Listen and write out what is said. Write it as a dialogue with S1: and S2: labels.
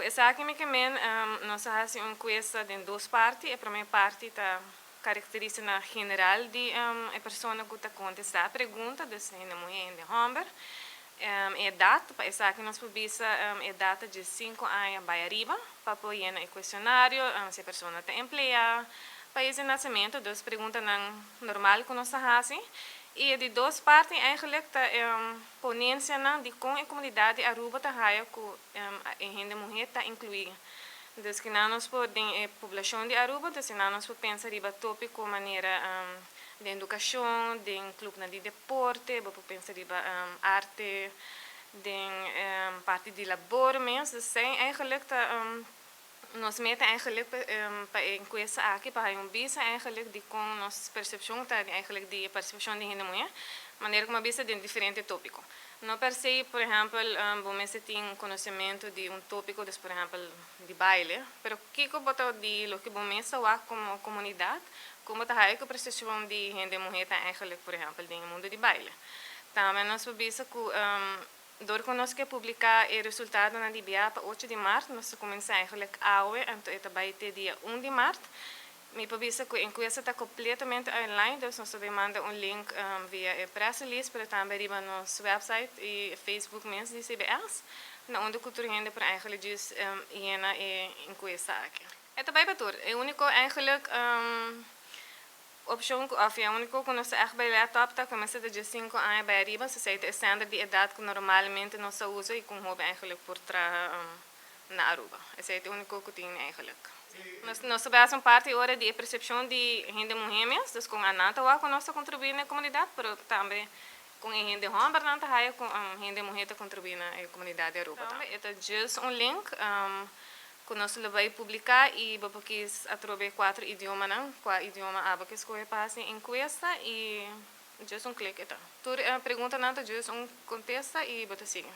S1: Essa aqui me quemen, nós fazemos uma encuesta em duas partes. A primeira parte está característica general de a pessoa que está contestando a pergunta, se é mulher ou homem. A data, para essa aqui nós publicamos a data de 5 anos para arriba, para apoiar no questionário, se a pessoa está empregada, país de nascimento, duas perguntas normal que nós fazemos. E de duas partes, eigenlijk, a ponência de como a comunidade Aruba está a gente mulher está incluída. Então, que nós podemos, a população de Aruba, então, nós podemos pensar em tópico maneira de educação, de clube de deporte, podemos pensar em arte, de parte de labor mesmo. Então, eigenlijk, nós meten eigenlijk para enquesta aqui para um bisa eigenlijk de com nossa percepção tá eigenlijk de percepção de gente mulher maneira como bisa de diferente tópico não per se por exemplo bom se tem conhecimento de tópico de por exemplo de baile pero que bota de lo que bom se wa como comunidade como tá aí que percepção de gente mulher tá eigenlijk por exemplo de mundo de baile também nós bisa que door que publicar o resultado na DBA para 8 de março, nós começamos eigenlijk hoje, então está vai ter dia 1 de março. Me pavisa que a enquesta está completamente online, então nós mandamos um link via press release, para também ir no nosso website e Facebook mesmo de CBS, onde cultura rende para eigenlijk diz a enquesta aqui. Então vai para tudo. É único eigenlijk opção of a único que nós echt bij laptop tá começa de 5 anos bij arriba, se é o standard de idade que normalmente nós usa e com hobby eigenlijk por trás na Aruba. Esse é o único que tem eigenlijk. Nós sabemos uma parte agora de percepção de gente mulher mesmo, então com a nata que nós contribuímos na comunidade, mas também com a gente homem, nós com a gente mulher contribuindo na comunidade Aruba. Então é just um link que nós vamos publicar e vamos através 4 idiomas, qual idioma aba que escolhe para fazer enquesta e just um clique. Tu pergunta nada, just um contesta e bota siga.